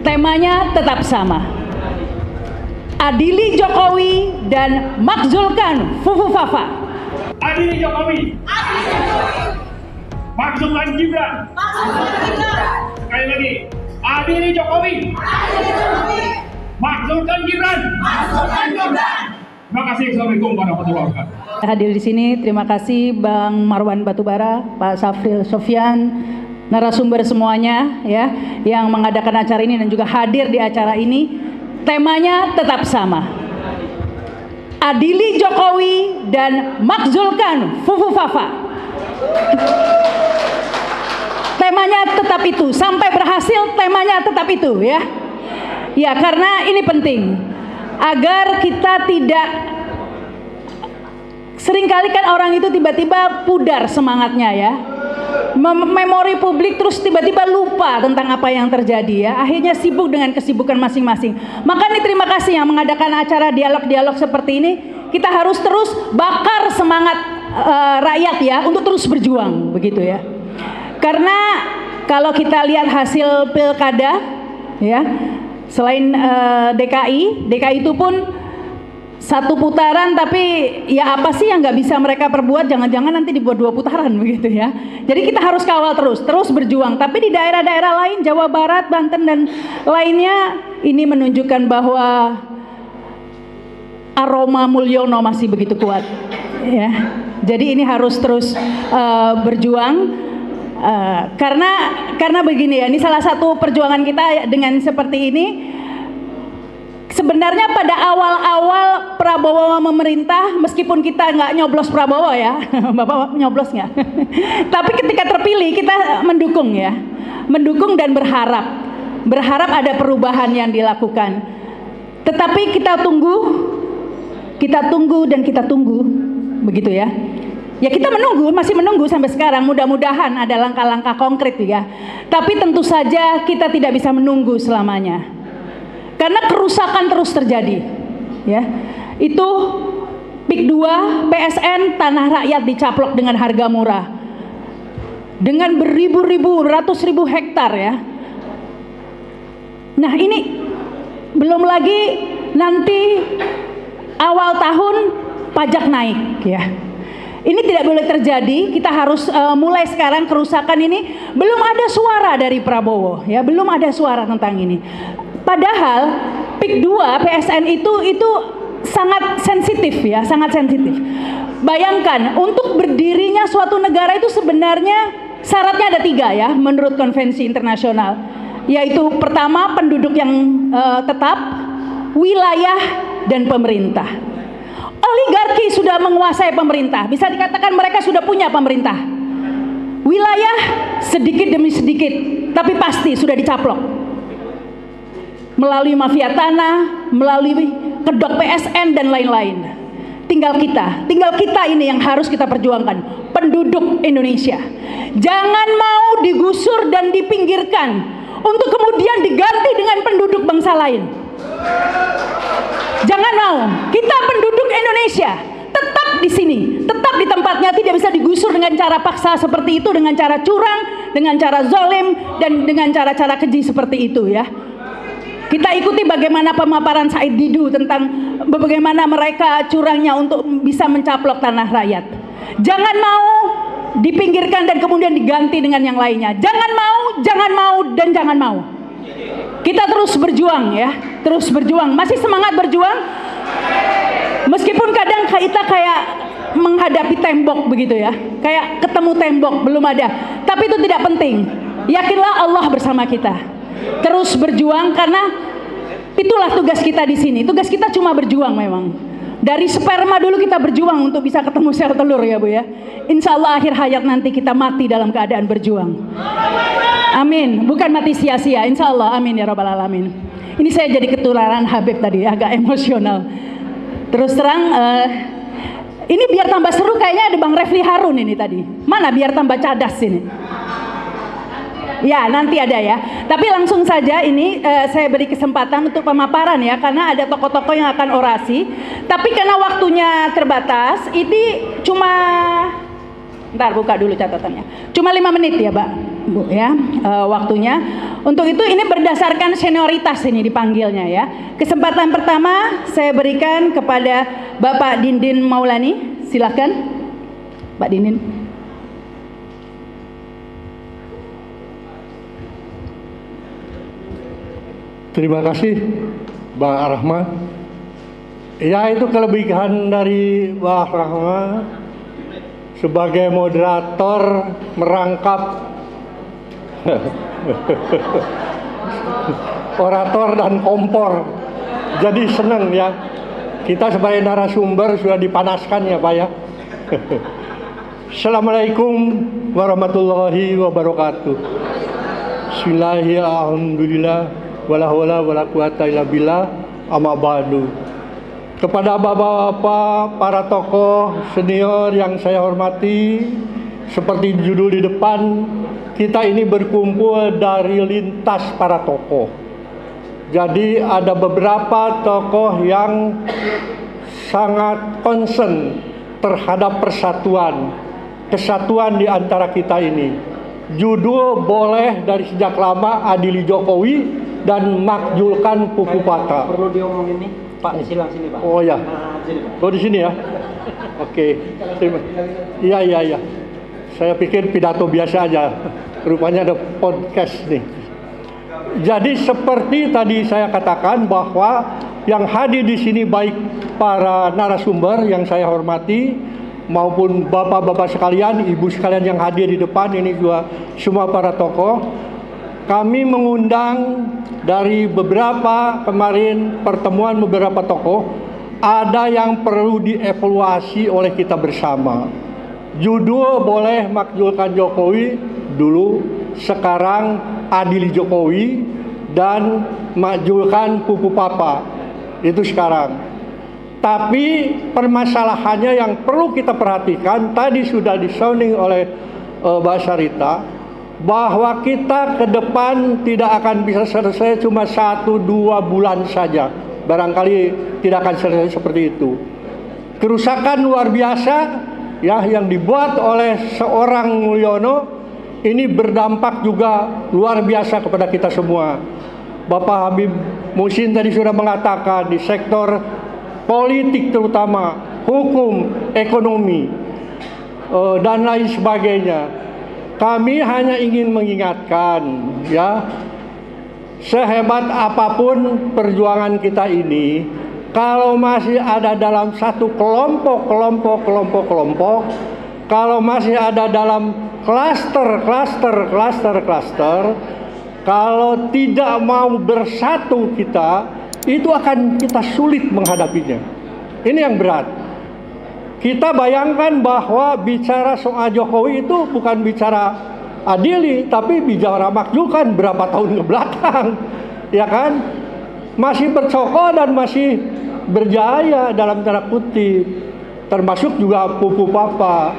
Temanya tetap sama. Adili Jokowi dan makzulkan Fufufafa. Adili Jokowi. Makzulkan Gibran. Sekali lagi. Adili Jokowi. Makzulkan Gibran. Terima kasih. Assalamualaikum warahmatullahi wabarakatuh. Hadir di sini, terima kasih Bang Marwan Batubara, Pak Safril Sofyan, narasumber semuanya ya yang mengadakan acara ini dan juga hadir di acara ini. Temanya tetap sama. Adili Jokowi dan makzulkan Fufufafa. Temanya tetap itu, sampai berhasil temanya tetap itu ya. Ya, karena ini penting agar kita tidak, seringkali kan orang itu tiba-tiba pudar semangatnya ya, memori publik terus tiba-tiba lupa tentang apa yang terjadi ya, akhirnya sibuk dengan kesibukan masing-masing. Makanya terima kasih yang mengadakan acara dialog-dialog seperti ini. Kita harus terus bakar semangat rakyat ya untuk terus berjuang begitu ya. Karena kalau kita lihat hasil pilkada ya, selain DKI itu pun satu putaran, tapi ya apa sih yang nggak bisa mereka perbuat, jangan-jangan nanti dibuat 2 putaran begitu ya. Jadi kita harus kawal terus berjuang. Tapi di daerah-daerah lain, Jawa Barat, Banten dan lainnya, ini menunjukkan bahwa aroma Mulyono masih begitu kuat ya. Jadi ini harus terus berjuang. Karena begini ya, ini salah satu perjuangan kita dengan seperti ini. Sebenarnya pada awal-awal Prabowo memerintah, meskipun kita nggak nyoblos Prabowo ya, Bapak nyoblos nggak? Tapi ketika terpilih kita mendukung ya, mendukung dan berharap ada perubahan yang dilakukan. Tetapi kita tunggu dan kita tunggu, begitu ya. Ya kita menunggu, masih menunggu sampai sekarang. Mudah-mudahan ada langkah-langkah konkret ya. Tapi tentu saja kita tidak bisa menunggu selamanya. Karena kerusakan terus terjadi. Ya. Itu PIK 2 PSN tanah rakyat dicaplok dengan harga murah. Dengan beribu-ribu, ratus ribu hektar ya. Nah, ini belum lagi nanti awal tahun pajak naik ya. Ini tidak boleh terjadi. Kita harus mulai sekarang kerusakan ini. Belum ada suara dari Prabowo ya, belum ada suara tentang ini. Padahal PIK 2 PSN itu sangat sensitif ya, sangat sensitif. Bayangkan untuk berdirinya suatu negara itu sebenarnya syaratnya ada 3 ya menurut konvensi internasional. Yaitu pertama penduduk yang tetap, wilayah dan pemerintah. Oligarki sudah menguasai pemerintah. Bisa dikatakan mereka sudah punya pemerintah. Wilayah sedikit demi sedikit, tapi pasti sudah dicaplok. Melalui mafia tanah, melalui kedok PSN dan lain-lain. Tinggal kita ini yang harus kita perjuangkan. Penduduk Indonesia. Jangan mau digusur dan dipinggirkan untuk kemudian diganti dengan penduduk bangsa lain. Jangan mau. Kita penduduk Indonesia tetap di sini, tetap di tempatnya, tidak bisa digusur dengan cara paksa seperti itu, dengan cara curang, dengan cara zolim, dan dengan cara-cara keji seperti itu ya. Kita ikuti bagaimana pemaparan Said Didu tentang bagaimana mereka curangnya untuk bisa mencaplok tanah rakyat. Jangan mau dipinggirkan dan kemudian diganti dengan yang lainnya. Jangan mau, dan jangan mau. Kita terus berjuang ya, terus berjuang. Masih semangat berjuang? Meskipun kadang kita kayak menghadapi tembok begitu ya, kayak ketemu tembok belum ada. Tapi itu tidak penting. Yakinlah Allah bersama kita. Terus berjuang karena itulah tugas kita di sini. Tugas kita cuma berjuang memang. Dari sperma dulu kita berjuang untuk bisa ketemu sel telur ya Bu ya. Insya Allah akhir hayat nanti kita mati dalam keadaan berjuang. Amin. Bukan mati sia-sia. Insya Allah. Amin ya Rabbal Alamin. Ini saya jadi ketularan Habib tadi, agak emosional. Terus terang, ini biar tambah seru kayaknya ada Bang Refli Harun ini tadi. Mana biar tambah cadas ini? Ya nanti ada ya. Tapi langsung saja ini saya beri kesempatan untuk pemaparan ya, karena ada tokoh-tokoh yang akan orasi. Tapi karena waktunya terbatas, ini cuma, ntar buka dulu catatannya. Cuma 5 menit ya Mbak. Bu ya, waktunya. Untuk itu ini berdasarkan senioritas ini dipanggilnya ya. Kesempatan pertama saya berikan kepada Bapak Dindin Maulani. Silakan, Pak Dindin. Terima kasih, Bang Rahma. Ya, itu kelebihan dari Bang Rahma sebagai moderator merangkap orator dan kompor. Jadi senang ya. Kita sebagai narasumber sudah dipanaskan ya Pak ya. Assalamualaikum warahmatullahi wabarakatuh. Bismillahirrahmanirrahim. Wala hawla wala quwata illa billah. Amma ba'du. Kepada bapak-bapak, para tokoh senior yang saya hormati, seperti judul di depan, kita ini berkumpul dari lintas para tokoh. Jadi ada beberapa tokoh yang sangat concern terhadap persatuan, kesatuan di antara kita ini. Judul boleh dari sejak lama adili Jokowi dan makjulkan Pupu Pata. Perlu diomongin nih, Pak, silang sini Pak. Oh ya, Sini, Pak. oh di sini ya. Oke, iya. Saya pikir pidato biasa aja. Rupanya ada podcast nih. Jadi seperti tadi saya katakan bahwa yang hadir di sini baik para narasumber yang saya hormati maupun bapak-bapak sekalian, ibu sekalian yang hadir di depan ini juga semua para tokoh. Kami mengundang dari beberapa kemarin pertemuan beberapa tokoh, ada yang perlu dievaluasi oleh kita bersama. Judul boleh makjulkan Jokowi dulu, sekarang adili Jokowi dan makjulkan Pupu Papa. Itu sekarang. Tapi permasalahannya yang perlu kita perhatikan, tadi sudah disounding oleh Mbak Sarita, bahwa kita ke depan tidak akan bisa selesai cuma 1-2 bulan saja. Barangkali tidak akan selesai seperti itu. Kerusakan luar biasa ya yang dibuat oleh seorang Mulyono ini berdampak juga luar biasa kepada kita semua. Bapak Habib Muhsin tadi sudah mengatakan di sektor politik terutama, hukum, ekonomi, dan lain sebagainya. Kami hanya ingin mengingatkan ya, sehebat apapun perjuangan kita ini, kalau masih ada dalam satu kelompok, kalau masih ada dalam klaster, kalau tidak mau bersatu kita, itu akan kita sulit menghadapinya. Ini yang berat. Kita bayangkan bahwa bicara soal Jokowi itu bukan bicara adili, tapi bicara makjulkan berapa tahun ke belakang, ya kan? Masih bercokol dan masih berjaya dalam tanda kutip, termasuk juga Pupu Papa.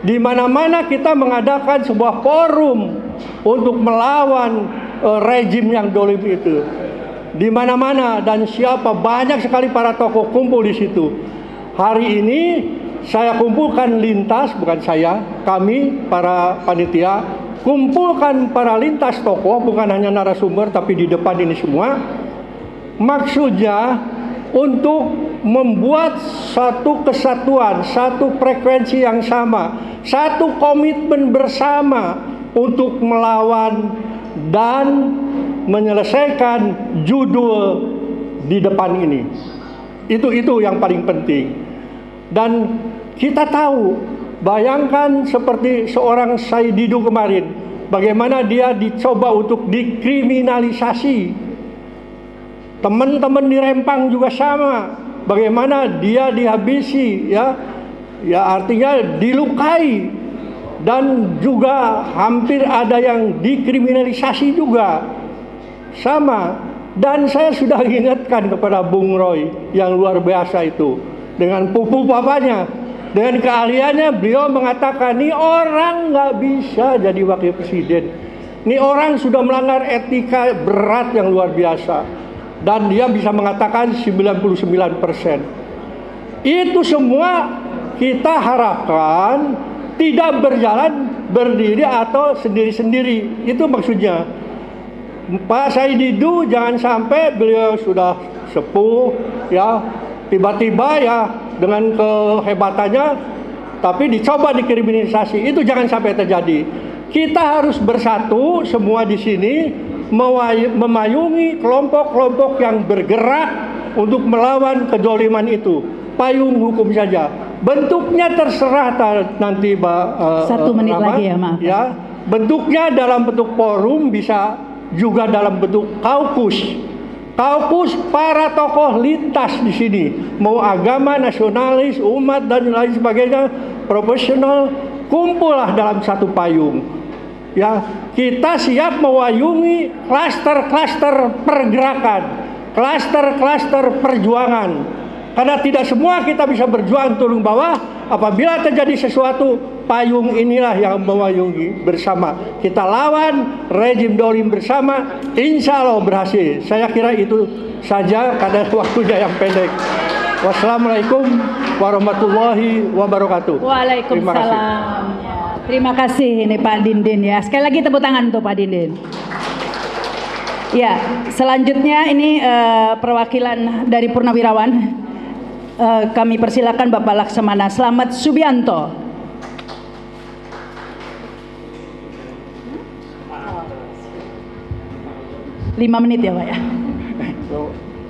Di mana-mana kita mengadakan sebuah forum untuk melawan rejim yang dolim itu. Di mana-mana dan siapa banyak sekali para tokoh kumpul di situ. Hari ini saya kumpulkan lintas, bukan saya, kami para panitia kumpulkan para lintas tokoh, bukan hanya narasumber tapi di depan ini semua. Maksudnya untuk membuat satu kesatuan, satu frekuensi yang sama, satu komitmen bersama untuk melawan dan menyelesaikan judul di depan ini. Itu yang paling penting. Dan kita tahu, bayangkan seperti seorang Said Didu kemarin, bagaimana dia dicoba untuk dikriminalisasi. Teman-teman di Rempang juga sama, bagaimana dia dihabisi, ya artinya dilukai, dan juga hampir ada yang dikriminalisasi juga, sama. Dan saya sudah ingatkan kepada Bung Roy yang luar biasa itu, dengan Pupu Papanya, dengan keahliannya, beliau mengatakan, ini orang nggak bisa jadi wakil presiden. Ini orang sudah melanggar etika berat yang luar biasa. Dan dia bisa mengatakan 99%. Itu semua kita harapkan tidak berjalan berdiri atau sendiri-sendiri. Itu maksudnya. Pak Said Didu jangan sampai beliau sudah sepuh ya, tiba-tiba ya dengan kehebatannya tapi dicoba dikriminalisasi. Itu jangan sampai terjadi. Kita harus bersatu semua di sini memayungi kelompok-kelompok yang bergerak untuk melawan kedoliman itu. Payung hukum saja. Bentuknya terserah nanti Mbak. 1 menit lagi ya, maaf. Ya, bentuknya dalam bentuk forum, bisa juga dalam bentuk kaukus. Kaukus para tokoh lintas di sini, mau agama, nasionalis, umat dan lain sebagainya, profesional, kumpullah dalam satu payung. Ya, kita siap mewayungi klaster-klaster pergerakan, klaster-klaster perjuangan. Karena tidak semua kita bisa berjuang turun bawah. Apabila terjadi sesuatu, payung inilah yang mewayungi bersama. Kita lawan rejim dolim bersama, insya Allah berhasil. Saya kira itu saja karena waktunya yang pendek. Wassalamualaikum warahmatullahi wabarakatuh. Waalaikumsalam. Terima kasih ini Pak Dindin ya. Sekali lagi tepuk tangan untuk Pak Dindin. Ya, selanjutnya ini perwakilan dari Purnawirawan. Kami persilakan Bapak Laksamana Slamet Subianto. Lima menit ya Pak ya.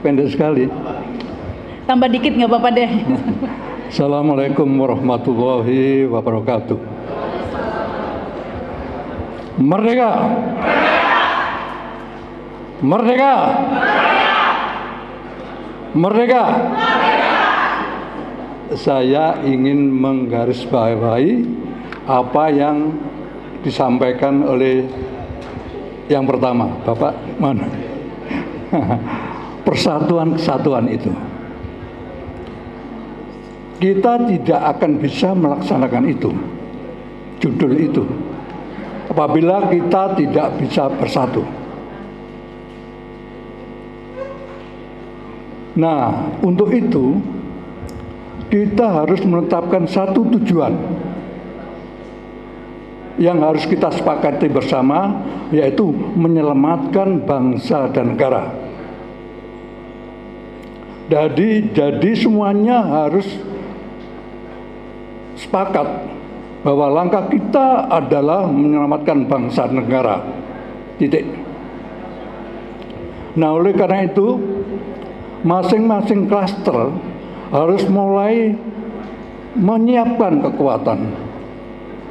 Pendek sekali. Tambah dikit nggak apa-apa deh. Assalamualaikum warahmatullahi wabarakatuh. Merdeka! Merdeka! Merdeka! Saya ingin menggarisbawahi apa yang disampaikan oleh yang pertama, Bapak mana? Persatuan kesatuan itu. Kita tidak akan bisa melaksanakan itu. Judul itu. Apabila kita tidak bisa bersatu. Nah, untuk itu kita harus menetapkan satu tujuan yang harus kita sepakati bersama, yaitu menyelamatkan bangsa dan negara. Jadi semuanya harus sepakat bahwa langkah kita adalah menyelamatkan bangsa dan negara. Titik. Nah, oleh karena itu masing-masing klaster harus mulai menyiapkan kekuatan,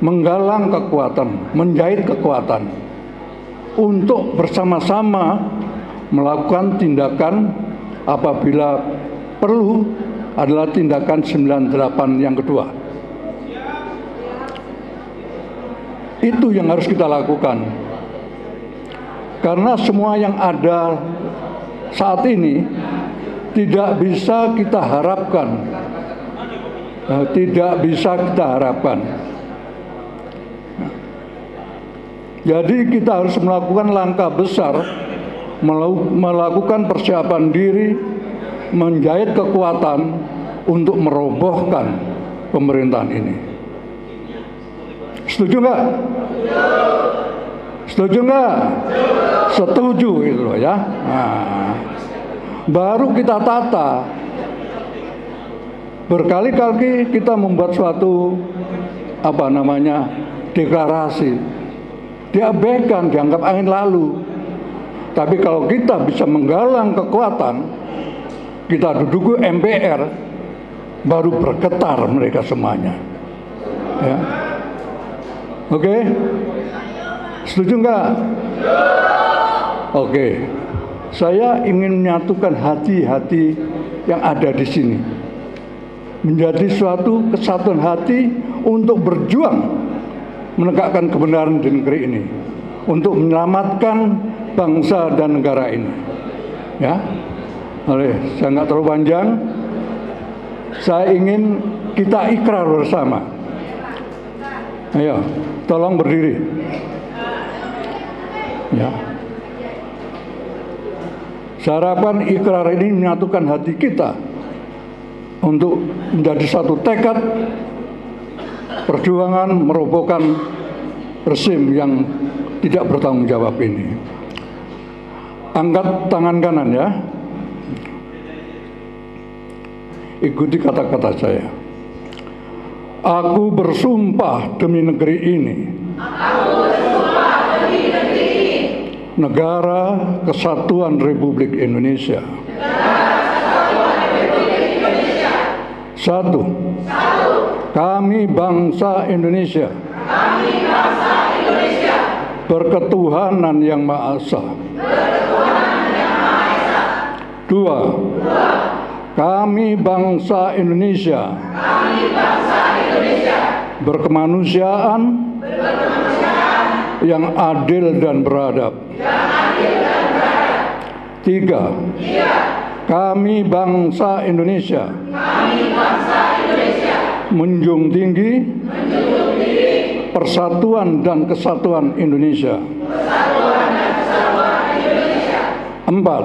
menggalang kekuatan, menjahit kekuatan untuk bersama-sama melakukan tindakan apabila perlu adalah tindakan 98 yang kedua. Itu yang harus kita lakukan. Karena semua yang ada saat ini tidak bisa kita harapkan. Tidak bisa kita harapkan. Jadi kita harus melakukan langkah besar, melakukan persiapan diri, menjahit kekuatan untuk merobohkan pemerintahan ini. Setuju nggak? Setuju nggak? Setuju itu loh ya. Nah, baru kita tata. Berkali-kali kita membuat suatu deklarasi, diabaikan, dianggap angin lalu. Tapi kalau kita bisa menggalang kekuatan, kita duduk MPR, baru bergetar mereka semuanya. Ya. Oke? Setuju nggak? Oke. Saya ingin menyatukan hati-hati yang ada di sini. Menjadi suatu kesatuan hati untuk berjuang menegakkan kebenaran di negeri ini. Untuk menyelamatkan bangsa dan negara ini. Ya. Saya nggak terlalu panjang. Saya ingin kita ikrar bersama. Ayo, tolong berdiri. Ya. Saya harapkan ikrar ini menyatukan hati kita untuk menjadi satu tekad perjuangan merobohkan rezim yang tidak bertanggung jawab ini. Angkat tangan kanan ya. Ikuti kata-kata saya. Aku bersumpah demi negeri ini. Negara Kesatuan Republik Indonesia. Satu. Kami bangsa Indonesia. Berketuhanan yang Maha Esa. Dua. Kami bangsa Indonesia. Berkemanusiaan, yang adil dan beradab. Tiga. Kami bangsa Indonesia. Menjunjung tinggi persatuan dan kesatuan Indonesia. Empat.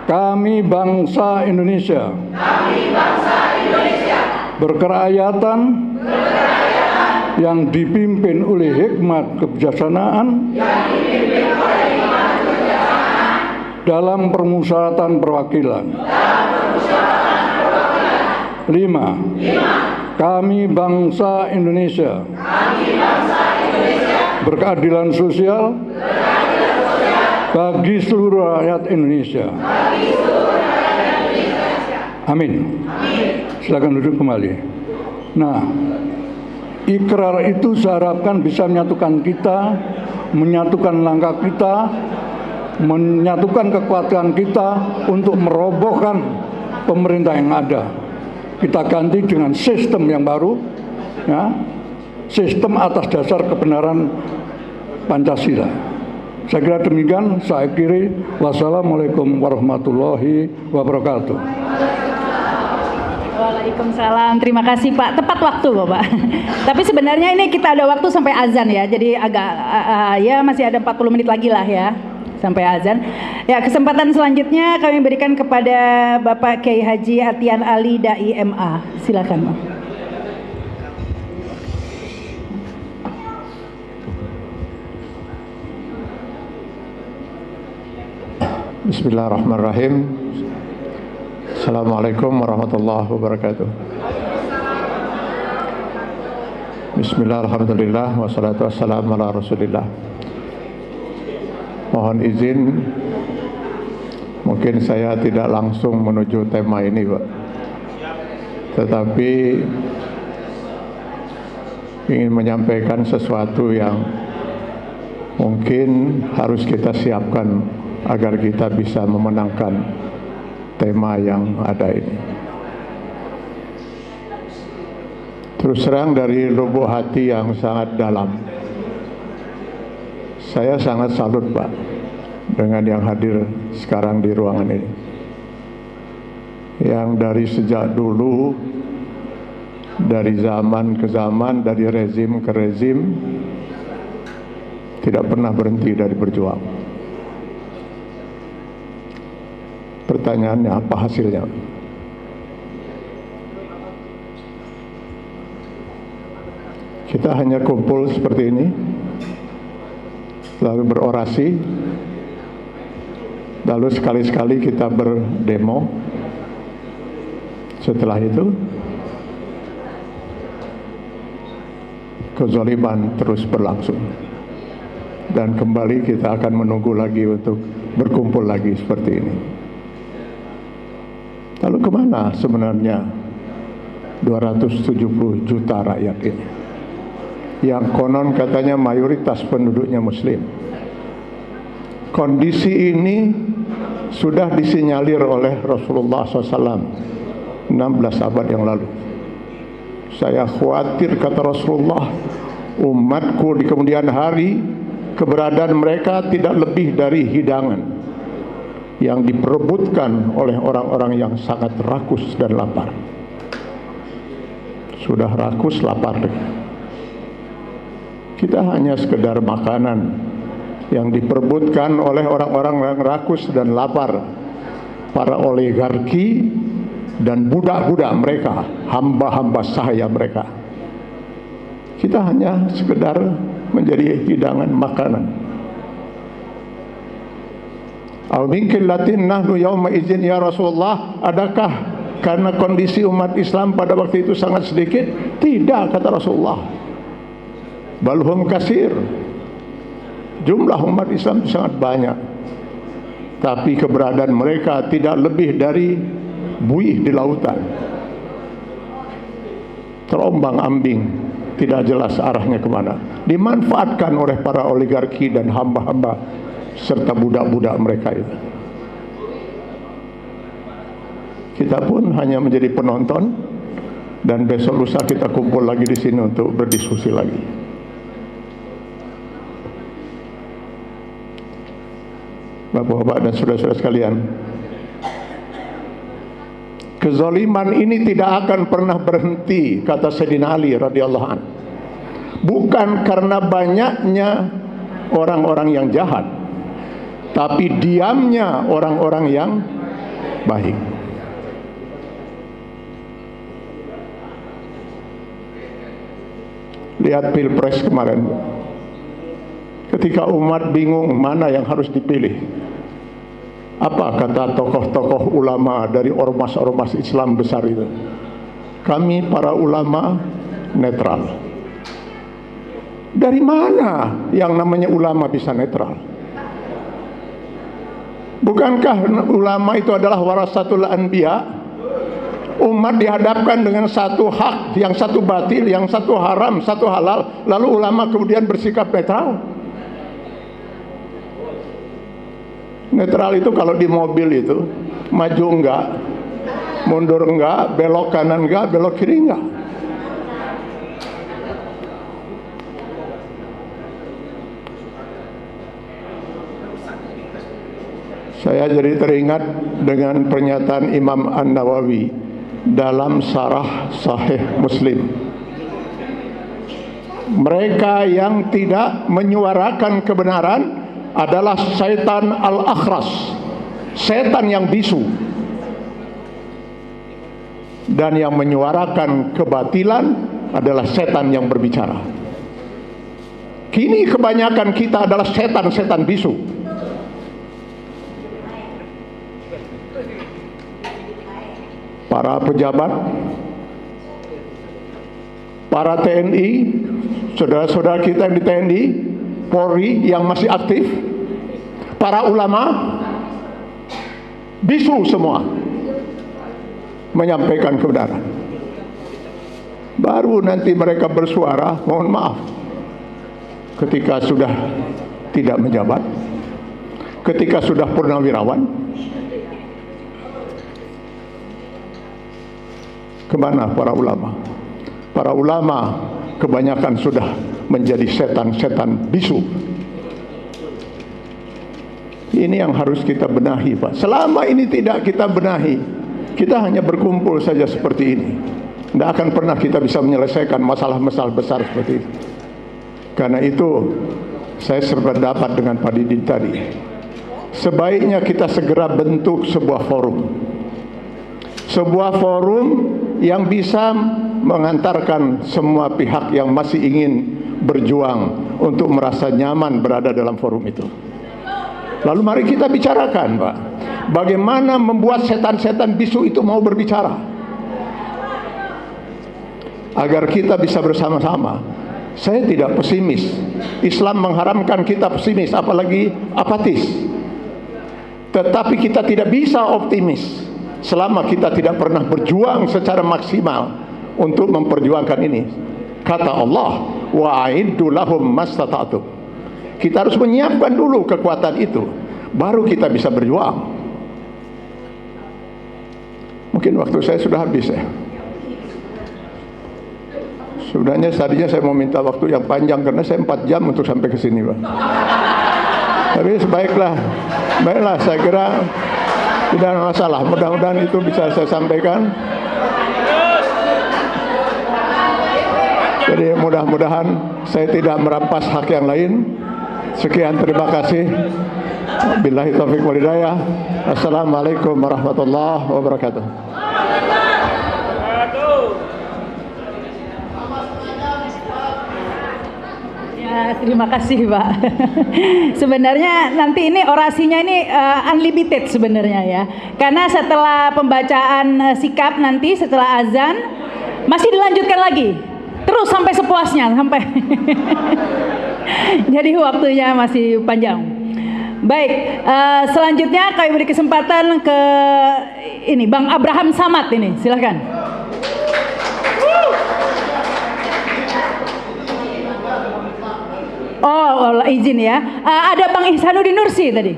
Kami bangsa Indonesia. Berkerakyatan yang dipimpin oleh hikmat kebijaksanaan dalam permusyawaratan perwakilan. Lima. Kami bangsa Indonesia. Berkeadilan sosial bagi seluruh rakyat Indonesia. Amin. Silakan duduk kembali. Nah, ikrar itu saya harapkan bisa menyatukan kita, menyatukan langkah kita, menyatukan kekuatan kita untuk merobohkan pemerintah yang ada. Kita ganti dengan sistem yang baru, ya, sistem atas dasar kebenaran Pancasila. Saya kira demikian. Saya akhiri. Wassalamualaikum warahmatullahi wabarakatuh. Waalaikumsalam. Terima kasih Pak. Tepat waktu Bapak. Tapi sebenarnya ini kita ada waktu sampai azan ya. Jadi agak ya masih ada 40 menit lagi lah ya sampai azan. Ya, kesempatan selanjutnya kami berikan kepada Bapak Kiai Haji Atian Ali Dai MA. Silakan Pak. Bismillahirrahmanirrahim. Assalamualaikum warahmatullahi wabarakatuh. Bismillah, alhamdulillah, wassalatu wassalamu ala rasulillah. Mohon izin, mungkin saya tidak langsung menuju tema ini Pak, tetapi ingin menyampaikan sesuatu yang mungkin harus kita siapkan agar kita bisa memenangkan tema yang ada ini. Terus terang dari lubuk hati yang sangat dalam, saya sangat salut Pak dengan yang hadir sekarang di ruangan ini, yang dari sejak dulu, dari zaman ke zaman, dari rezim ke rezim, tidak pernah berhenti dari berjuang. Pertanyaannya, apa hasilnya? Kita hanya kumpul seperti ini, lalu berorasi, lalu sekali-sekali kita berdemo. Setelah itu, kezaliman terus berlangsung. Dan kembali kita akan menunggu lagi untuk berkumpul lagi seperti ini. Lalu kemana sebenarnya 270 juta rakyat ini, yang konon katanya mayoritas penduduknya Muslim? Kondisi ini sudah disinyalir oleh Rasulullah SAW 16 abad yang lalu. Saya khawatir, kata Rasulullah, umatku di kemudian hari keberadaan mereka tidak lebih dari hidangan yang diperebutkan oleh orang-orang yang sangat rakus dan lapar. Sudah rakus, lapar. Kita hanya sekedar makanan yang diperebutkan oleh orang-orang yang rakus dan lapar, para oligarki dan budak-budak mereka, hamba-hamba sahaya mereka. Kita hanya sekedar menjadi hidangan makanan. Aw min qillatin nahnu yauma idzin ya Rasulullah, adakah karena kondisi umat Islam pada waktu itu sangat sedikit? Tidak, kata Rasulullah. Balhum kasir. Jumlah umat Islam itu sangat banyak. Tapi keberadaan mereka tidak lebih dari buih di lautan. Terombang-ambing, tidak jelas arahnya kemana. Dimanfaatkan oleh para oligarki dan hamba-hamba serta budak-budak mereka itu. Kita pun hanya menjadi penonton, dan besok lusa kita kumpul lagi di sini untuk berdiskusi lagi. Bapak-bapak dan saudara-saudara sekalian, kezaliman ini tidak akan pernah berhenti, kata Sayyidina Ali radhiyallahu anhu. Bukan karena banyaknya orang-orang yang jahat, tapi diamnya orang-orang yang baik. Lihat Pilpres kemarin, ketika umat bingung mana yang harus dipilih, apa kata tokoh-tokoh ulama dari ormas-ormas Islam besar itu? Kami para ulama netral. Dari mana yang namanya ulama bisa netral? Bukankah ulama itu adalah warasatul anbiya? Umat dihadapkan dengan satu hak, yang satu batil, yang satu haram, satu halal, lalu ulama kemudian bersikap netral. Netral itu kalau di mobil itu, maju enggak, mundur enggak, belok kanan enggak, belok kiri enggak. Saya jadi teringat dengan pernyataan Imam An-Nawawi dalam Syarah Sahih Muslim. Mereka yang tidak menyuarakan kebenaran adalah setan al-akhras, setan yang bisu. Dan yang menyuarakan kebatilan adalah setan yang berbicara. Kini kebanyakan kita adalah setan-setan bisu. Para pejabat, para TNI, saudara-saudara kita yang di TNI, Polri yang masih aktif, para ulama, bisu semua menyampaikan kebenaran. Baru nanti mereka bersuara, mohon maaf, ketika sudah tidak menjabat, ketika sudah purnawirawan. Kemana para ulama? Para ulama kebanyakan sudah menjadi setan-setan bisu. Ini yang harus kita benahi, Pak. Selama ini tidak kita benahi, kita hanya berkumpul saja seperti ini. Tidak akan pernah kita bisa menyelesaikan masalah-masalah besar seperti itu. Karena itu, saya sependapat dengan Pak Didin tadi. Sebaiknya kita segera bentuk sebuah forum. Sebuah forum yang bisa mengantarkan semua pihak yang masih ingin berjuang untuk merasa nyaman berada dalam forum itu. Lalu mari kita bicarakan, Pak, bagaimana membuat setan-setan bisu itu mau berbicara, agar kita bisa bersama-sama. Saya tidak pesimis. Islam mengharamkan kita pesimis, apalagi apatis. Tetapi kita tidak bisa optimis selama kita tidak pernah berjuang secara maksimal untuk memperjuangkan ini. Kata Allah, wa'iddu lahum mastata'tum. Kita harus menyiapkan dulu kekuatan itu, baru kita bisa berjuang. Mungkin waktu saya sudah habis ya. Sebenarnya tadinya saya mau minta waktu yang panjang, karena saya 4 jam untuk sampai ke sini, Pak. Tapi baiklah, saya kira tidak ada masalah. Mudah-mudahan itu bisa saya sampaikan. Jadi mudah-mudahan saya tidak merampas hak yang lain. Sekian, terima kasih. Billahi taufiq wal hidayah. Assalamualaikum warahmatullahi wabarakatuh. Ya, Terima kasih Pak. Sebenarnya nanti ini orasinya ini unlimited sebenarnya ya. Karena setelah pembacaan sikap nanti setelah azan masih dilanjutkan lagi. Terus sampai sepuasnya sampai. Jadi waktunya masih panjang. Baik, selanjutnya kami beri kesempatan ke ini Bang Abraham Samad ini, silakan. Oh, izin ya. Ada Bang Ihsanuddin Nursi tadi.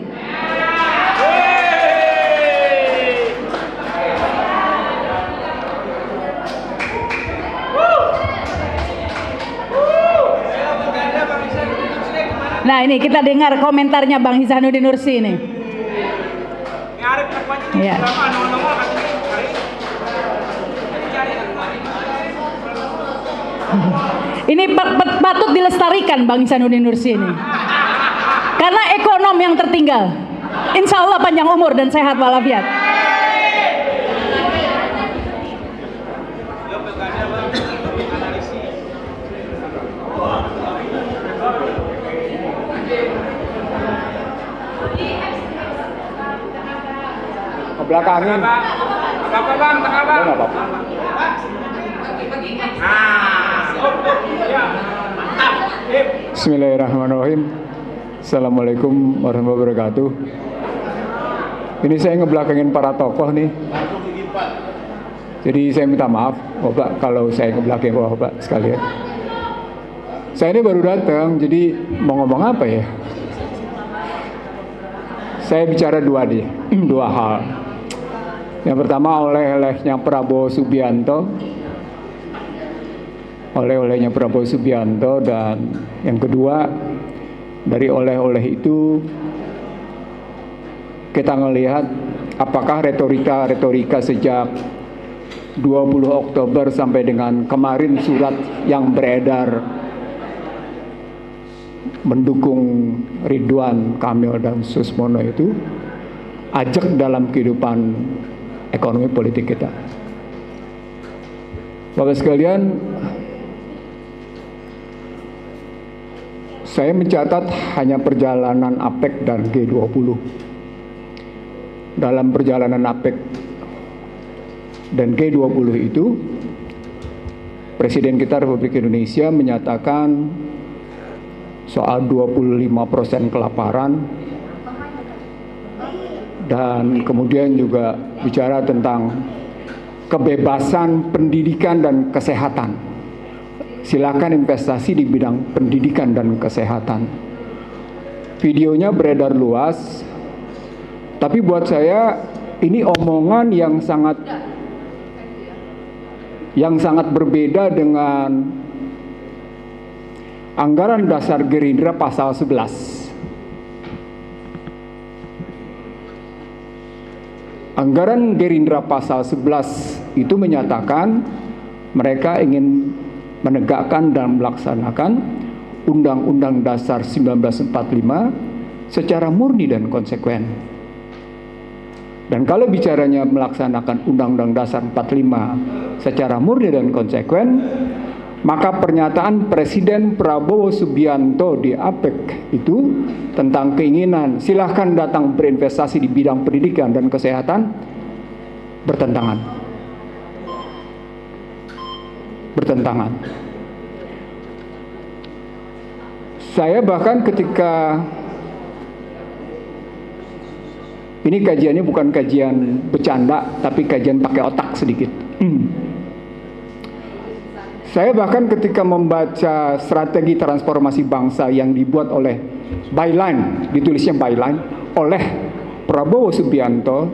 Nah ini kita dengar komentarnya Bang Ihsanuddin Nursi ini. Ya. Ini patut dilestarikan Bang Ihsanuddin Nursi ini. Karena ekonom yang tertinggal. Insya Allah panjang umur dan sehat walafiat. Belakangin. Apa Bang? Tengah Bang. Enggak apa-apa. Bismillahirrahmanirrahim. Assalamualaikum warahmatullahi wabarakatuh. Ini saya ngebelakangin para tokoh nih. Jadi saya minta maaf Bapak kalau saya ngebelakangin Bapak sekalian. Saya ini baru datang, jadi mau ngomong apa ya? Saya bicara dua hal. Yang pertama oleh-olehnya Prabowo Subianto, oleh-olehnya Prabowo Subianto, dan yang kedua dari oleh-oleh itu kita ngelihat apakah retorika sejak 20 Oktober sampai dengan kemarin surat yang beredar mendukung Ridwan Kamil dan Susmono itu ajak dalam kehidupan ekonomi politik kita. Bapak sekalian, saya mencatat hanya perjalanan APEC dan G20. Dalam perjalanan APEC dan G20 itu, Presiden kita Republik Indonesia menyatakan soal 25% kelaparan, dan kemudian juga bicara tentang kebebasan pendidikan dan kesehatan. Silakan investasi di bidang pendidikan dan kesehatan. Videonya beredar luas, tapi buat saya ini omongan yang sangat berbeda dengan anggaran dasar Gerindra pasal 11. Anggaran Gerindra pasal 11 itu menyatakan mereka ingin menegakkan dan melaksanakan Undang-Undang Dasar 1945 secara murni dan konsekuen. Dan kalau bicaranya melaksanakan Undang-Undang Dasar 45 secara murni dan konsekuen, maka pernyataan Presiden Prabowo Subianto di APEC itu tentang keinginan silahkan datang berinvestasi di bidang pendidikan dan kesehatan bertentangan. Saya bahkan ketika ini kajiannya bukan kajian bercanda, tapi kajian pakai otak sedikit. Saya bahkan ketika membaca strategi transformasi bangsa yang dibuat oleh Byline, ditulisnya Byline, oleh Prabowo Subianto,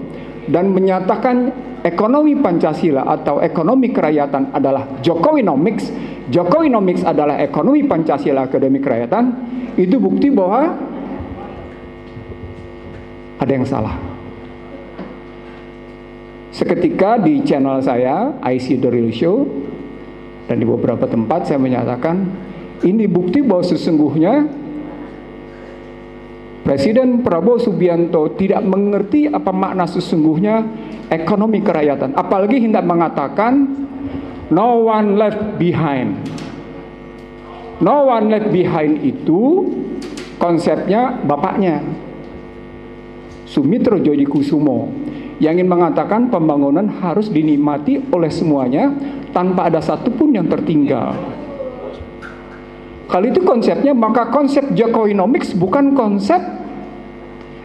dan menyatakan ekonomi Pancasila atau ekonomi kerakyatan adalah Jokowinomics, Jokowinomics adalah ekonomi Pancasila akademi kerakyatan, itu bukti bahwa ada yang salah. Seketika di channel saya, IC The Real Show, dan di beberapa tempat saya menyatakan ini bukti bahwa sesungguhnya Presiden Prabowo Subianto tidak mengerti apa makna sesungguhnya ekonomi kerakyatan. Apalagi hendak mengatakan no one left behind. No one left behind itu konsepnya bapaknya, Sumitro Djodikusumo, yang ingin mengatakan pembangunan harus dinikmati oleh semuanya tanpa ada satupun yang tertinggal. Kalau itu konsepnya, maka konsep Jokowinomics bukan konsep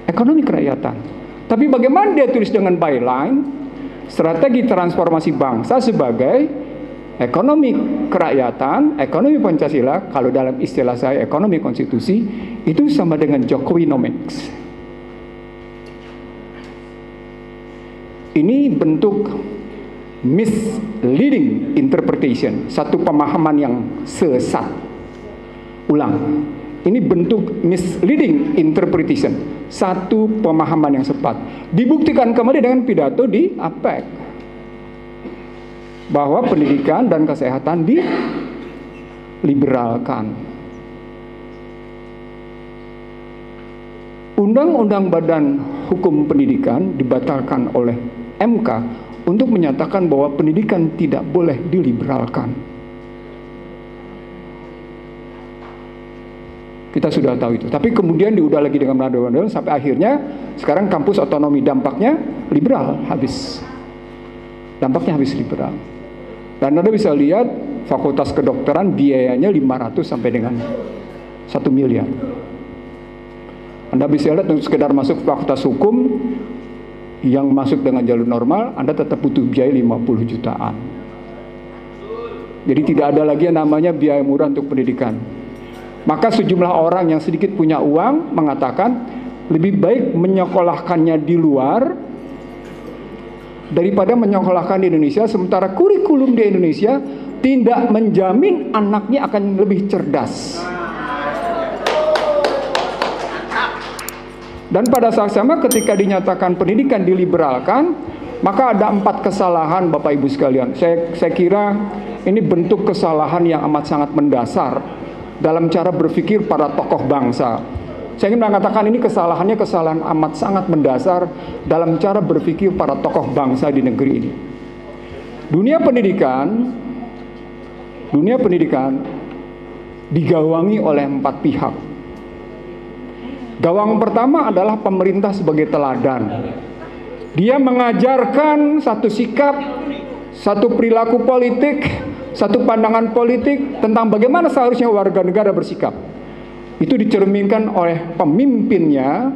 ekonomi kerakyatan. Tapi bagaimana dia tulis dengan byline, strategi transformasi bangsa sebagai ekonomi kerakyatan, ekonomi Pancasila, kalau dalam istilah saya ekonomi konstitusi, itu sama dengan Jokowinomics. Ini bentuk misleading interpretation, satu pemahaman yang sesat. Ulang, ini bentuk misleading interpretation, satu pemahaman yang tepat. Dibuktikan kembali dengan pidato di APEC bahwa pendidikan dan kesehatan diliberalkan. Undang-undang Badan Hukum Pendidikan dibatalkan oleh MK untuk menyatakan bahwa pendidikan tidak boleh diliberalkan. Kita sudah tahu itu. Tapi kemudian diudah lagi dengan undang-undang sampai akhirnya sekarang kampus otonomi dampaknya liberal habis. Dampaknya habis liberal. Dan Anda bisa lihat fakultas kedokteran biayanya 500 sampai dengan 1 miliar. Anda bisa lihat untuk sekedar masuk fakultas hukum yang masuk dengan jalur normal, Anda tetap butuh biaya 50 jutaan. Jadi tidak ada lagi yang namanya biaya murah untuk pendidikan. Maka sejumlah orang yang sedikit punya uang mengatakan lebih baik menyekolahkannya di luar daripada menyekolahkan di Indonesia, sementara kurikulum di Indonesia tidak menjamin anaknya akan lebih cerdas. Dan pada saat sama ketika dinyatakan pendidikan diliberalkan, maka ada 4 kesalahan Bapak Ibu sekalian. Saya kira ini bentuk kesalahan yang amat sangat mendasar dalam cara berpikir para tokoh bangsa. Saya ingin mengatakan ini kesalahan amat sangat mendasar dalam cara berpikir para tokoh bangsa di negeri ini. Dunia pendidikan digawangi oleh 4 pihak. Gawang pertama adalah pemerintah sebagai teladan. Dia mengajarkan satu sikap, satu perilaku politik, satu pandangan politik tentang bagaimana seharusnya warga negara bersikap. Itu dicerminkan oleh pemimpinnya,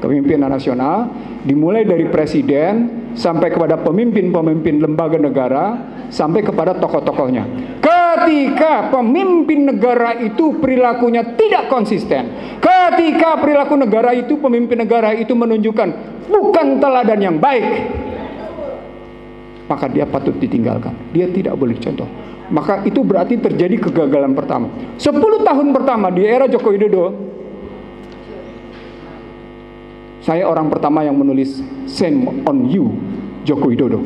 kepemimpinan nasional, dimulai dari presiden sampai kepada pemimpin-pemimpin lembaga negara, sampai kepada tokoh-tokohnya. Ketika pemimpin negara itu perilakunya tidak konsisten, ketika perilaku negara itu, pemimpin negara itu menunjukkan bukan teladan yang baik, maka dia patut ditinggalkan. Dia tidak boleh dicontoh. Maka itu berarti terjadi kegagalan pertama. 10 tahun pertama di era Joko Widodo, saya orang pertama yang menulis "Shame on you, Joko Widodo".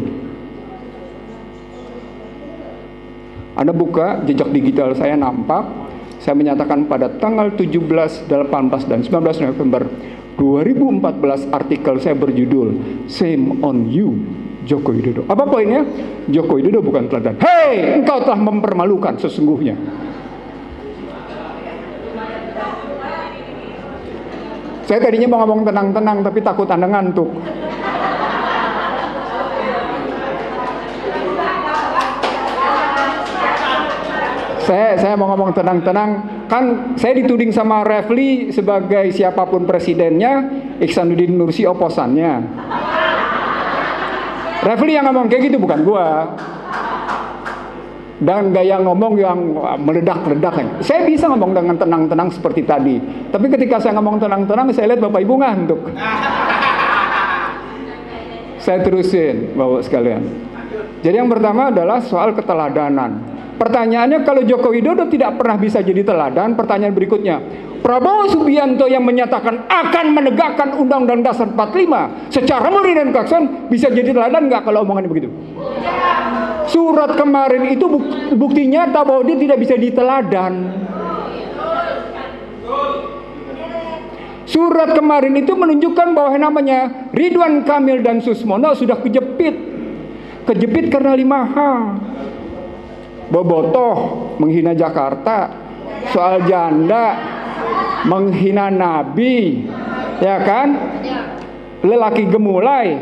Anda buka jejak digital saya nampak, saya menyatakan pada tanggal 17, 18, dan 19 November 2014 artikel saya berjudul "Shame on you, Joko Widodo". Apa poinnya? Joko Widodo bukan teladan. Hei, engkau telah mempermalukan sesungguhnya. Saya tadinya mau ngomong tenang-tenang, tapi takut Anda ngantuk. Saya mau ngomong tenang-tenang. Kan saya dituding sama Refli sebagai siapapun presidennya, Ihsanuddin Nursi oposannya. Refli yang ngomong kayak gitu, bukan gua. Dan gaya ngomong yang meledak-ledak. Saya bisa ngomong dengan tenang-tenang seperti tadi. Tapi ketika saya ngomong tenang-tenang, saya lihat Bapak Ibu ngantuk. Saya terusin, Bapak sekalian. Jadi yang pertama adalah soal keteladanan. Pertanyaannya, kalau Joko Widodo tidak pernah bisa jadi teladan, pertanyaan berikutnya, Prabowo Subianto yang menyatakan akan menegakkan Undang-Undang Dasar 45 secara murni dan konsekuen bisa jadi teladan nggak kalau omongannya begitu? Surat kemarin itu bukti nyata bahwa dia tidak bisa diteladan. Surat kemarin itu menunjukkan bahwa namanya Ridwan Kamil dan Susmono sudah kejepit karena 5 hal. Bobotoh, menghina Jakarta, soal janda, menghina Nabi, ya kan? Lelaki gemulai.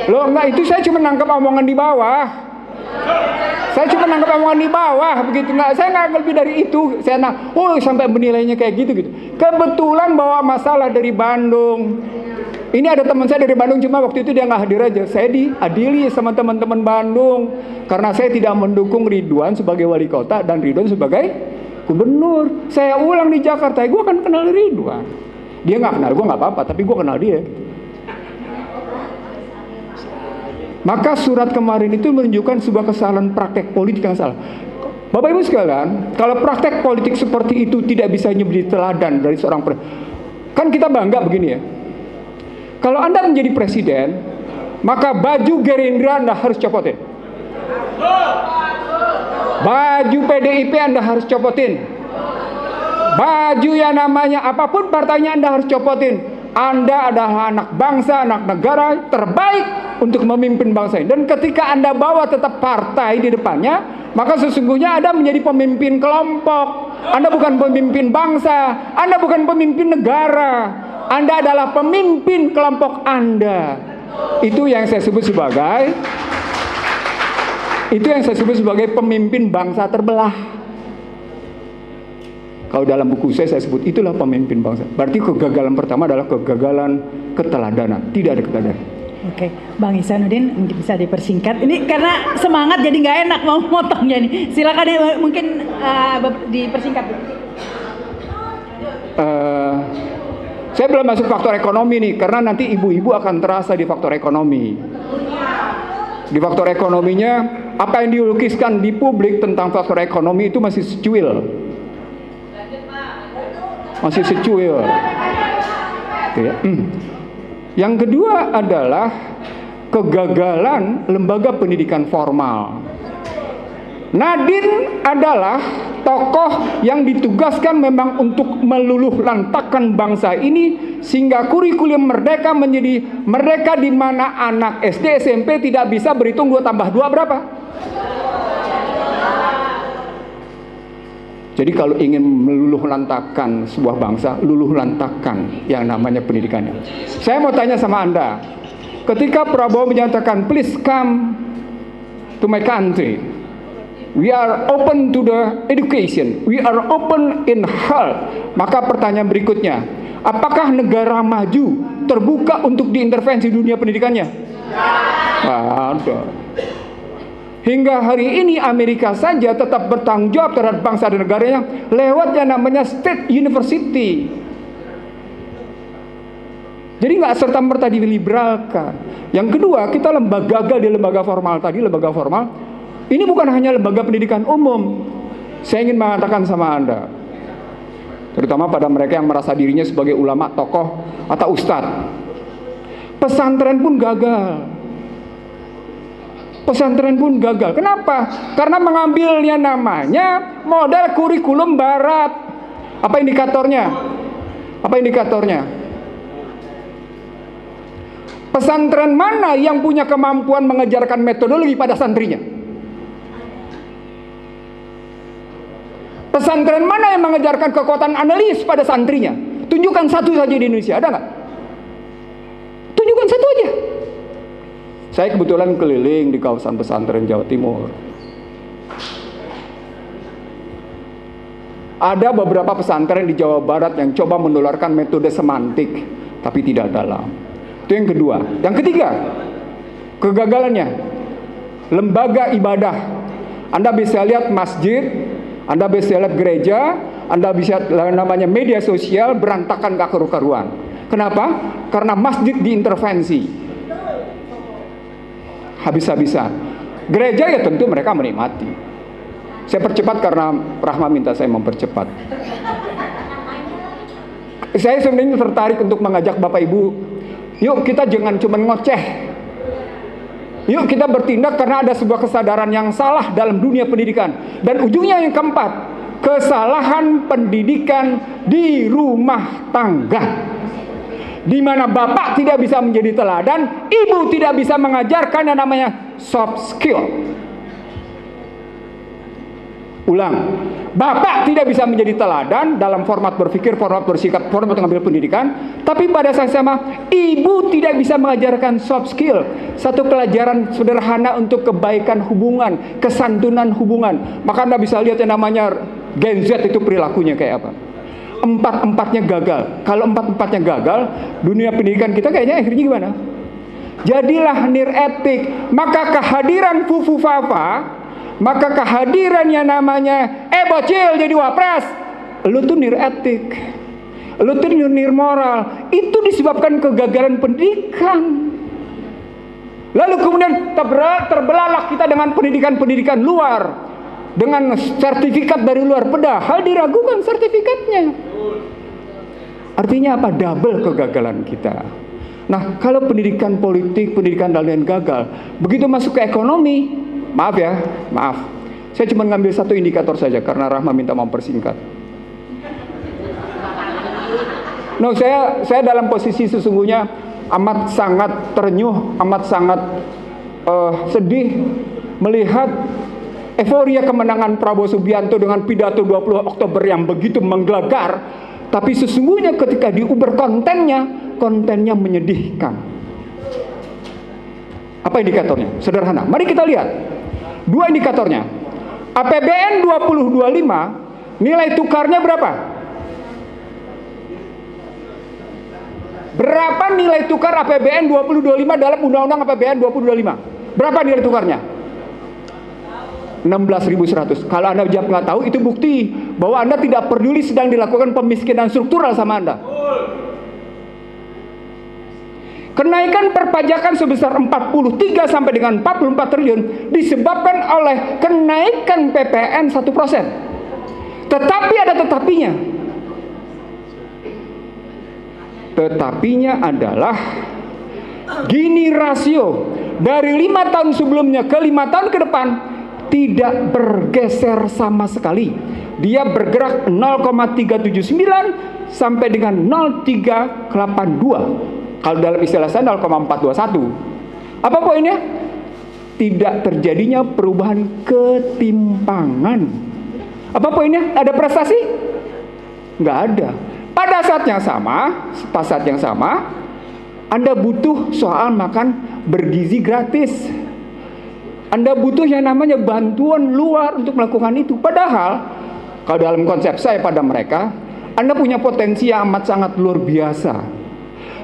Loh enggak, itu saya cuma nangkep omongan di bawah. Begitu. Enggak, saya nggak lebih dari itu. Saya sampai menilainya kayak gitu. Kebetulan bawa masalah dari Bandung. Ini ada teman saya dari Bandung, cuma waktu itu dia nggak hadir aja. Saya diadili sama teman-teman Bandung karena saya tidak mendukung Ridwan sebagai wali kota dan Ridwan sebagai gubernur. Saya ulang di Jakarta, gue akan kenal Ridwan. Dia nggak kenal gue nggak apa-apa, tapi gue kenal dia. Maka surat kemarin itu menunjukkan sebuah kesalahan praktek politik yang salah. Bapak Ibu sekalian, kalau praktek politik seperti itu tidak bisa menjadi teladan dari seorang kan kita bangga begini ya. Kalau Anda menjadi presiden, maka baju Gerindra Anda harus copotin. Baju PDIP Anda harus copotin. Baju yang namanya apapun partainya Anda harus copotin. Anda adalah anak bangsa, anak negara terbaik untuk memimpin bangsa ini. Dan ketika Anda bawa tetap partai di depannya, maka sesungguhnya Anda menjadi pemimpin kelompok. Anda bukan pemimpin bangsa, Anda bukan pemimpin negara. Anda adalah pemimpin kelompok Anda. Itu yang saya sebut sebagai pemimpin bangsa terbelah. Kalau dalam buku saya sebut itulah pemimpin bangsa. Berarti kegagalan pertama adalah kegagalan keteladanan. Tidak ada keteladanan. Oke, Bang Ihsanuddin mungkin bisa dipersingkat. Ini karena semangat jadi nggak enak mau motongnya nih. Silakan mungkin dipersingkat. Saya belum masuk faktor ekonomi nih, karena nanti ibu-ibu akan terasa di faktor ekonomi. Di faktor ekonominya, apa yang dilukiskan di publik tentang faktor ekonomi itu masih secuil. Yang kedua adalah kegagalan lembaga pendidikan formal. Nadine adalah tokoh yang ditugaskan memang untuk meluluh lantakkan bangsa ini sehingga kurikulum merdeka menjadi merdeka di mana anak SD SMP tidak bisa berhitung 2 tambah 2 berapa. Jadi kalau ingin meluluh lantakkan sebuah bangsa, luluh lantakkan yang namanya pendidikannya. Saya mau tanya sama Anda, ketika Prabowo menyatakan please come to my country, we are open to the education, we are open in health. Maka pertanyaan berikutnya, apakah negara maju terbuka untuk diintervensi dunia pendidikannya? Ada. Hingga hari ini Amerika saja tetap bertanggung jawab terhadap bangsa dan negaranya lewat yang namanya state university. Jadi nggak serta-merta diliberalkan. Yang kedua, kita gagal di lembaga formal tadi, lembaga formal. Ini bukan hanya lembaga pendidikan umum. Saya ingin mengatakan sama Anda, terutama pada mereka yang merasa dirinya sebagai ulama, tokoh, atau ustadz. Pesantren pun gagal. Kenapa? Karena mengambilnya namanya model kurikulum barat. Apa indikatornya? Pesantren mana yang punya kemampuan mengajarkan metodologi pada santrinya? Pesantren mana yang mengajarkan kekuatan analis pada santrinya? Tunjukkan satu saja di Indonesia, ada nggak? Tunjukkan satu aja. Saya kebetulan keliling di kawasan pesantren Jawa Timur. Ada beberapa pesantren di Jawa Barat yang coba menularkan metode semantik, tapi tidak dalam. Itu yang kedua. Yang ketiga, kegagalannya, lembaga ibadah. Anda bisa lihat masjid, Anda bisa lihat gereja, Anda bisa lihat namanya media sosial berantakan gak karu-karuan. Kenapa? Karena masjid diintervensi. Habis-habisan. Gereja ya tentu mereka menikmati. Saya percepat karena Rahma minta saya mempercepat. Saya sebenarnya tertarik untuk mengajak Bapak Ibu, yuk kita jangan cuma ngoceh. Yuk kita bertindak karena ada sebuah kesadaran yang salah dalam dunia pendidikan. Dan ujungnya yang keempat, kesalahan pendidikan di rumah tangga. Di mana bapak tidak bisa menjadi teladan, ibu tidak bisa mengajarkan yang namanya soft skill. Ulang, Bapak tidak bisa menjadi teladan dalam format berpikir, format bersikap, format mengambil pendidikan. Tapi pada saat sama, ibu tidak bisa mengajarkan soft skill, satu pelajaran sederhana untuk kebaikan hubungan, kesantunan hubungan. Maka Anda bisa lihat yang namanya Gen Z itu perilakunya kayak apa. Empat-empatnya gagal. Kalau empat-empatnya gagal, dunia pendidikan kita kayaknya akhirnya gimana? Jadilah niretik. Maka kehadiran Fufu Fafa, maka kehadiran yang namanya bocil jadi wapres, lu tuh niretik, lu tuh nirmoral. Itu disebabkan kegagalan pendidikan. Lalu kemudian terbelahlah kita dengan pendidikan luar, dengan sertifikat dari luar, padahal diragukan sertifikatnya. Artinya apa? Double kegagalan kita. Nah, kalau pendidikan politik, pendidikan dan lain gagal, begitu masuk ke ekonomi, maaf, saya cuma ngambil satu indikator saja karena Rahma minta mempersingkat. No, saya dalam posisi sesungguhnya amat sangat terenyuh, amat sangat sedih melihat euforia kemenangan Prabowo Subianto dengan pidato 20 Oktober yang begitu menggelegar, tapi sesungguhnya ketika diuber kontennya menyedihkan. Apa indikatornya? Sederhana. Mari kita lihat. Dua indikatornya. APBN 2025 nilai tukarnya berapa? Berapa nilai tukar APBN 2025 dalam Undang-Undang APBN 2025? Berapa nilai tukarnya? 16.100. Kalau Anda jawab nggak tahu, itu bukti bahwa Anda tidak peduli sedang dilakukan pemiskinan struktural sama Anda. Kenaikan perpajakan sebesar 43 sampai dengan 44 triliun disebabkan oleh kenaikan PPN 1%. Tetapi ada tetapinya. Tetapinya adalah Gini rasio dari 5 tahun sebelumnya ke 5 tahun ke depan tidak bergeser sama sekali. Dia bergerak 0,379 sampai dengan 0,382. Kalau dalam istilah saya 0,421. Apa poinnya? Tidak terjadinya perubahan ketimpangan. Apa poinnya? Ada prestasi? Nggak ada. Pada saat yang sama, Anda butuh soal makan bergizi gratis. Anda butuh yang namanya bantuan luar untuk melakukan itu. Padahal, kalau dalam konsep saya pada mereka, Anda punya potensi yang amat sangat luar biasa.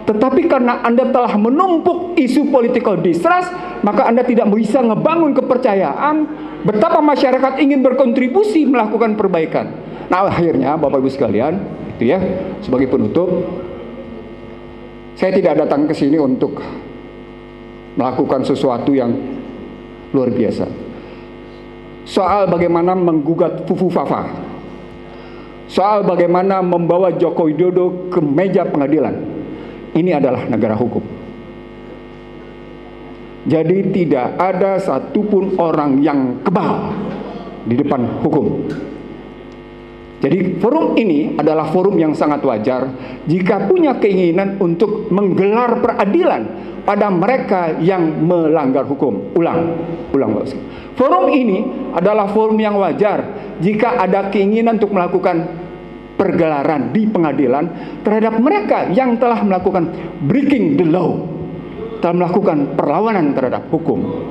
Tetapi karena Anda telah menumpuk isu political distrust, maka Anda tidak bisa ngebangun kepercayaan betapa masyarakat ingin berkontribusi melakukan perbaikan. Nah, akhirnya Bapak Ibu sekalian, itu ya, sebagai penutup, saya tidak datang ke sini untuk melakukan sesuatu yang luar biasa. Soal bagaimana menggugat Fufu Fafa, soal bagaimana membawa Joko Widodo ke meja pengadilan. Ini adalah negara hukum. Jadi tidak ada satupun orang yang kebal di depan hukum. Jadi forum ini adalah forum yang sangat wajar jika punya keinginan untuk menggelar peradilan pada mereka yang melanggar hukum. Ulang. Forum ini adalah forum yang wajar jika ada keinginan untuk melakukan pergelaran di pengadilan terhadap mereka yang telah melakukan breaking the law, telah melakukan perlawanan terhadap hukum.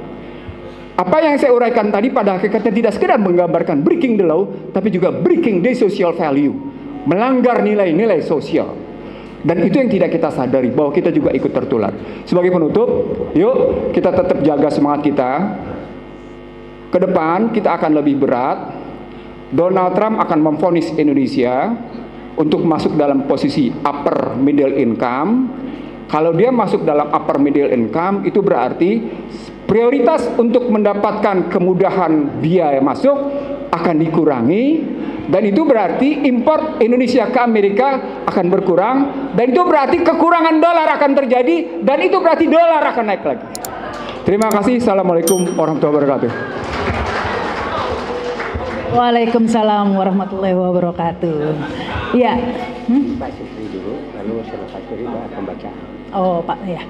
Apa yang saya uraikan tadi pada hakikatnya tidak sekedar menggambarkan breaking the law, tapi juga breaking the social value, melanggar nilai-nilai sosial. Dan itu yang tidak kita sadari, bahwa kita juga ikut tertular. Sebagai penutup, yuk kita tetap jaga semangat kita. Ke depan kita akan lebih berat. Donald Trump akan memvonis Indonesia untuk masuk dalam posisi upper middle income. Kalau dia masuk dalam upper middle income, itu berarti prioritas untuk mendapatkan kemudahan biaya masuk akan dikurangi, dan itu berarti import Indonesia ke Amerika akan berkurang, dan itu berarti kekurangan dolar akan terjadi, dan itu berarti dolar akan naik lagi. Terima kasih. Assalamualaikum warahmatullahi wabarakatuh. Waalaikumsalam warahmatullahi wabarakatuh. Ya. Pak Sifri dulu, lalu selepas itu pembacaan. Oh Pak, ya.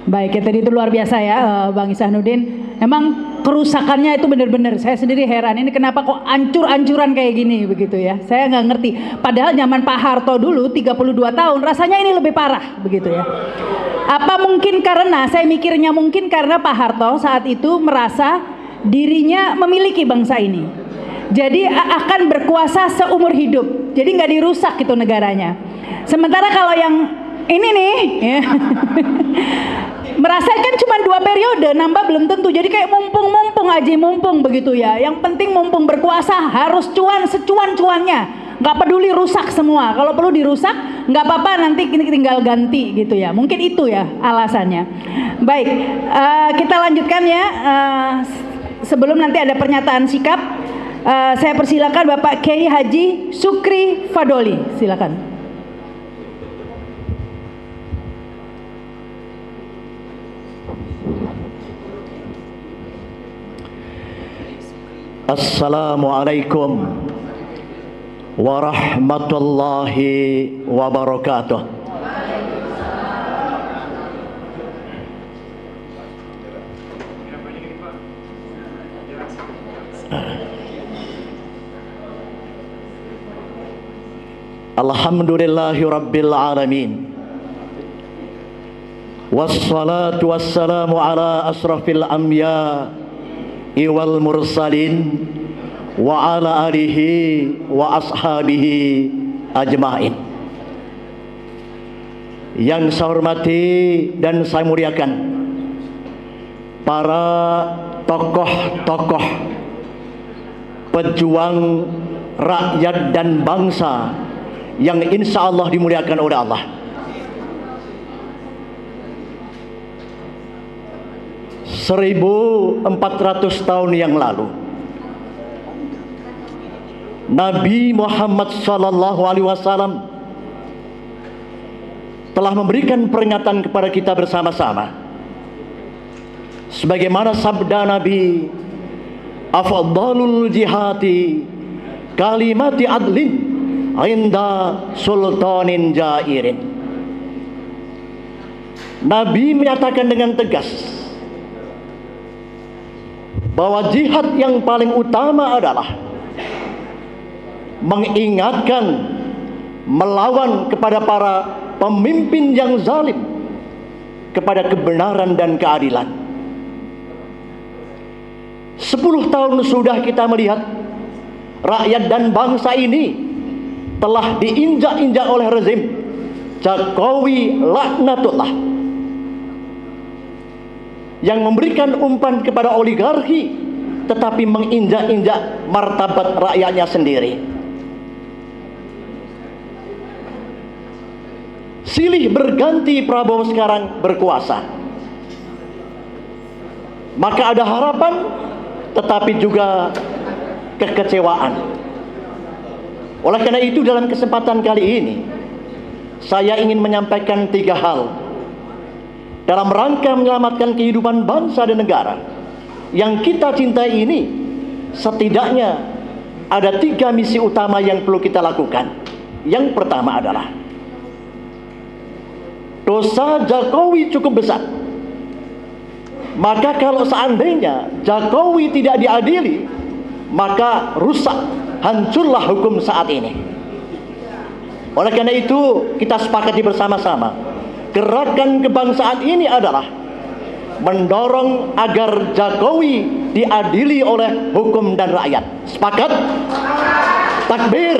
Baik, ya tadi itu luar biasa ya Bang Ihsanuddin. Memang kerusakannya itu benar-benar saya sendiri heran, ini kenapa kok ancur-ancuran kayak gini begitu ya. Saya nggak ngerti. Padahal zaman Pak Harto dulu 32 tahun rasanya ini lebih parah begitu ya. Apa mungkin karena saya mikirnya mungkin karena Pak Harto saat itu merasa dirinya memiliki bangsa ini. Jadi akan berkuasa seumur hidup. Jadi nggak dirusak gitu negaranya. Sementara kalau yang ini nih ya, merasakan cuma 2 periode, nambah belum tentu. Jadi kayak mumpung aja, mumpung begitu ya. Yang penting mumpung berkuasa harus cuan secuan-cuannya. Nggak peduli rusak semua. Kalau perlu dirusak nggak apa-apa, nanti tinggal ganti gitu ya. Mungkin itu ya alasannya. Baik, kita lanjutkan ya. Sebelum nanti ada pernyataan sikap, saya persilakan Bapak Kiai Haji Sukri Fadoli, silakan. Assalamualaikum warahmatullahi wabarakatuh. Alhamdulillahi rabbil alamin. Wassalatu wassalamu ala asrafil anbiya wal mursalin wa ala alihi wa ashabihi ajmain. Yang saya hormati dan saya muliakan para tokoh-tokoh pejuang rakyat dan bangsa yang insya Allah dimuliakan oleh Allah. 1400 tahun yang lalu Nabi Muhammad SAW telah memberikan peringatan kepada kita bersama-sama, sebagaimana sabda Nabi, afdalul jihati kalimati adlin inda sultanin jairin. Nabi menyatakan dengan tegas bahwa jihad yang paling utama adalah mengingatkan, melawan kepada para pemimpin yang zalim, kepada kebenaran dan keadilan. 10 tahun sudah kita melihat rakyat dan bangsa ini telah diinjak-injak oleh rezim Jokowi laknatullah, yang memberikan umpan kepada oligarki tetapi menginjak-injak martabat rakyatnya sendiri. Silih berganti Prabowo sekarang berkuasa, maka ada harapan tetapi juga kekecewaan. Oleh karena itu dalam kesempatan kali ini saya ingin menyampaikan 3 hal dalam rangka menyelamatkan kehidupan bangsa dan negara yang kita cintai ini. Setidaknya ada 3 misi utama yang perlu kita lakukan. Yang pertama adalah dosa Jokowi cukup besar. Maka kalau seandainya Jokowi tidak diadili, maka rusak, hancurlah hukum saat ini. Oleh karena itu kita sepakati bersama-sama, gerakan kebangsaan ini adalah mendorong agar Jokowi diadili oleh hukum dan rakyat. Sepakat? Takbir.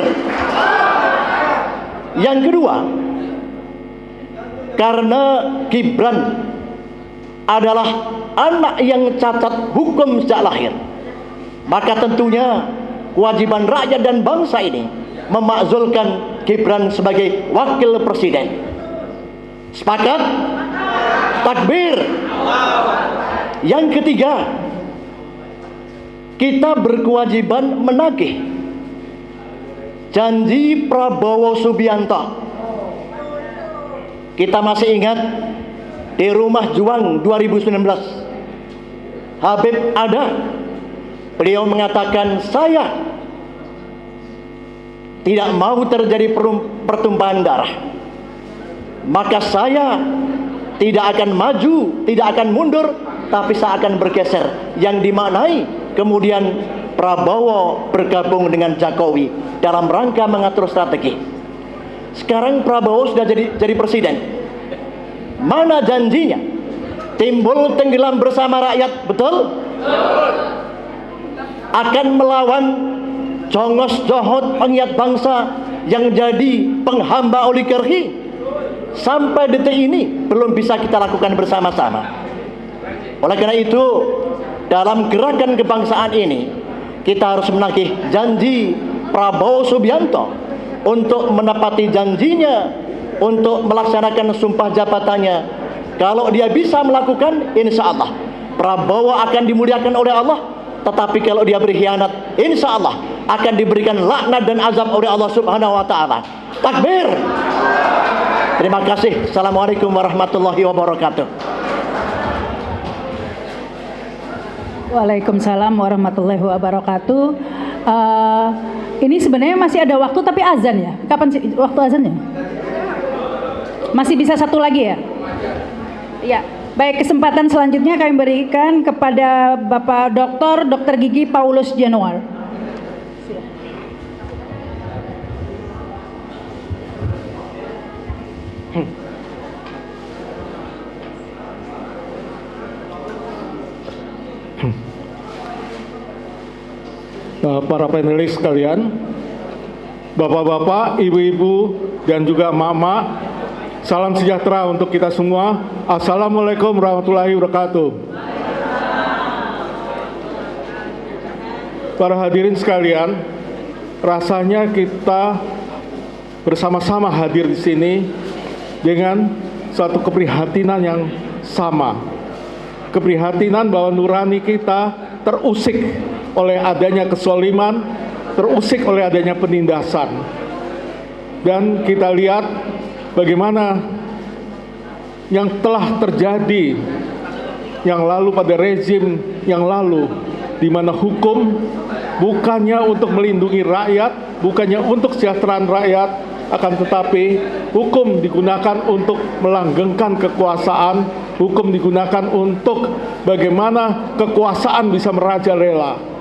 Yang kedua, karena Gibran adalah anak yang cacat hukum sejak lahir, maka tentunya kewajiban rakyat dan bangsa ini memakzulkan Gibran sebagai wakil presiden. Sepakat? Takbir. Yang ketiga, kita berkewajiban menagih janji Prabowo Subianto. Kita masih ingat di Rumah Juang 2019, Habib ada, beliau mengatakan, saya tidak mau terjadi pertumpahan darah, maka saya tidak akan maju, tidak akan mundur tapi seakan bergeser, yang dimaknai kemudian Prabowo bergabung dengan Jokowi dalam rangka mengatur strategi. Sekarang Prabowo sudah jadi presiden. Mana janjinya? Timbul tenggelam bersama rakyat, betul? Akan melawan jongos johot pengiat bangsa yang jadi penghamba oligarki. Sampai detik ini belum bisa kita lakukan bersama-sama. Oleh karena itu, dalam gerakan kebangsaan ini kita harus menagih janji Prabowo Subianto untuk menepati janjinya, untuk melaksanakan sumpah jabatannya. Kalau dia bisa melakukan, insya Allah Prabowo akan dimuliakan oleh Allah. Tetapi kalau dia berkhianat, insya Allah akan diberikan laknat dan azab oleh Allah Subhanahu wa Ta'ala. Takbir. Terima kasih. Assalamualaikum warahmatullahi wabarakatuh. Waalaikumsalam warahmatullahi wabarakatuh. Ini sebenarnya masih ada waktu, tapi azan ya. Kapan sih waktu azannya? Masih bisa satu lagi ya? Ya. Baik, kesempatan selanjutnya kami berikan kepada Bapak Dr. Gigi Paulus Januar. Para panelis sekalian, bapak-bapak, ibu-ibu, dan juga mama, salam sejahtera untuk kita semua. Assalamualaikum warahmatullahi wabarakatuh. Para hadirin sekalian, rasanya kita bersama-sama hadir di sini dengan suatu keprihatinan yang sama. Keprihatinan bahwa nurani kita terusik oleh adanya kesoliman, terusik oleh adanya penindasan. Dan kita lihat bagaimana yang telah terjadi yang lalu pada rezim yang lalu, di mana hukum bukannya untuk melindungi rakyat, bukannya untuk kesejahteraan rakyat, akan tetapi hukum digunakan untuk melanggengkan kekuasaan, hukum digunakan untuk bagaimana kekuasaan bisa merajalela.